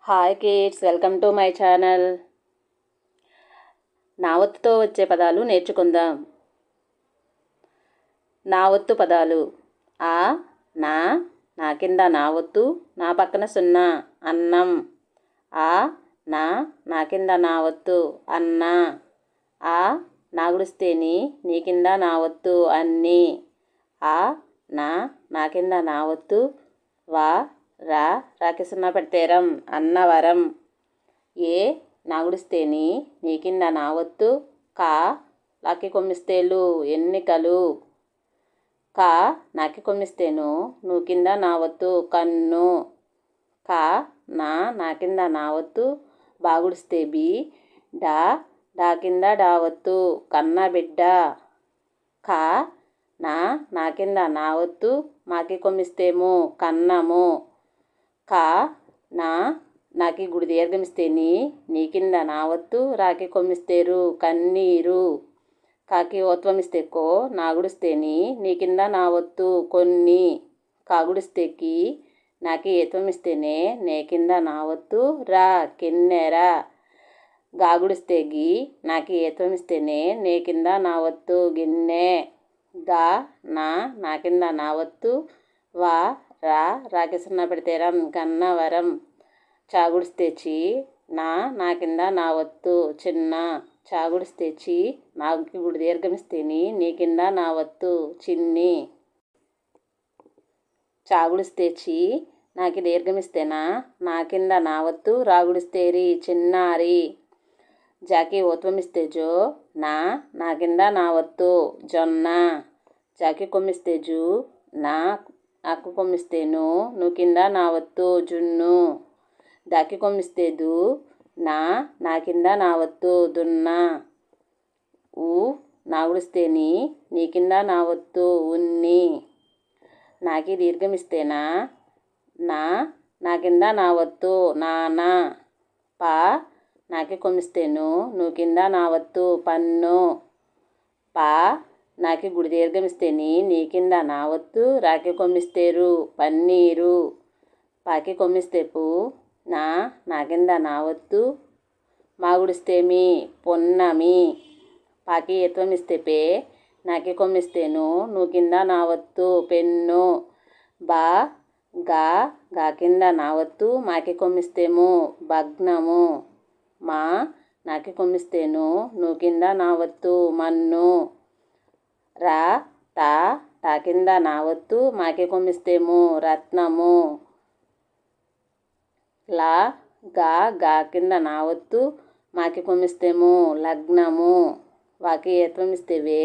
Hi kids, welcome to my channel. నా ఒత్తుతో వచ్చే పదాలు నేర్చుకుందాం. నా ఒత్తు పదాలు: ఆ, నా కింద నా ఒత్తు, నా పక్కన సున్నా, అన్నం. ఆ, నా కింద నా ఒత్తు, అన్న. ఆ, నా గుడిస్తే నీ కింద నా ఒత్తు, అన్ని. ఆ, నా కింద నా ఒత్తు, రాకి సున్నా పెడితే రం, అన్నవరం. ఏ, నా గుడిస్తే నీ కింద నా ఒత్తు, లాకి కొమ్మిస్తే లు, ఎన్నికలు. నాకి కొమ్మిస్తేను, నువ్వు కింద నా ఒత్తు, కన్ను. నా కింద నా ఒత్తు, బాగుడిస్తే బి, డా కింద డా ఒత్తు, కన్న బిడ్డ. నా కింద నా ఒత్తు, మాకి కొమ్మిస్తేము, కన్నము. నాకి గుడి దీర్ఘమిస్తే నీ కింద నా ఒత్తు, రాకి కొమ్మిస్తేరు, కన్నీరు. కాకి ఓత్వమిస్తే కో, నా గుడిస్తే నీ కింద నా ఒత్తు, కొన్ని. కాగుడిస్తే కి, నాకి ఏత్వమిస్తేనే నే కింద నా ఒత్తు, రా, కిన్నెర. గాగుడిస్తే గి, నాకి ఏత్వమిస్తేనే నే కింద నా ఒత్తు, గిన్నె. నా కింద నా ఒత్తు, రాకి సున్నా పెడితే రం, గన్నవరం. చాగుడిస్తే చి, నా కింద నా ఒత్తు, చిన్న. చాగుడిస్తే చి, నాకి గుడి దీర్ఘమిస్తే నీ కింద నా ఒత్తు, చిన్ని. చాగుడిస్తే చి, నాకి దీర్ఘమిస్తేనా నా కింద నా ఒత్తు, రాగుడిస్తే రి, చిన్నారి. జాకి ఓత్వమిస్తే జో, నా కింద నా ఒత్తు, జొన్న. జాకి కొమ్మిస్తే జు, నాకు కొమ్మిస్తే నువ్వు కింద నా ఒత్తు, జున్ను. దాకి కొమ్మిస్తే దు, నా కింద నా ఒత్తు, దున్న. నాగుడిస్తే నీ కింద నా ఒత్తు, ఉన్ని. నాకి దీర్ఘమిస్తేనా నా కింద నా ఒత్తు, నాన్న. నాకి కొమ్మిస్తేను, నువ్వు కింద నా ఒత్తు, పన్ను. నాకి గుడి దీర్ఘమిస్తే నీ కింద నా ఒత్తు, రాకి కొమ్మిస్తేరు, పన్నీరు. పాకి కొమ్మిస్తే పు, నా కింద నా ఒత్తు, మాగుడిస్తే మీ, పొన్నమి. పాకి ఎత్వమిస్తే పే, నాకి కొమ్మిస్తేను, నువ్వు కింద నా ఒత్తు, పెన్ను. గా కింద నా ఒత్తు, మాకి కొమ్మిస్తేము, భగ్నము. నాకి కొమ్మిస్తేను, నువ్వు కింద నా ఒత్తు, మన్ను. తా కింద నా ఒత్తు, మాకి కొమ్మిస్తేము, రత్నము. గా కింద నా ఒత్తు, మాకి కొమ్మిస్తేము, లగ్నము. వాకి ఏత్వమిస్తే వే,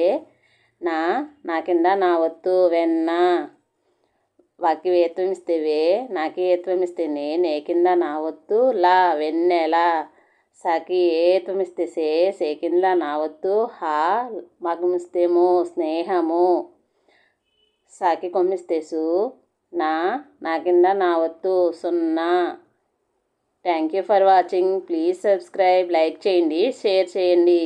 నా కింద నా ఒత్తు, వెన్న. వాకి ఏత్వమిస్తే వే, నాకి ఏత్వమిస్తే నే కింద నా ఒత్తు, వెన్నెల. సాకి ఏత్వమిస్తే సే కింద నా ఒత్తు, మాకిమిస్తేము, స్నేహము. సాకి కొమ్మిస్తే సు, నా కింద నా ఒత్తు, సున్నా. Thank you for watching. Please subscribe, like చేయండి, షేర్ చేయండి.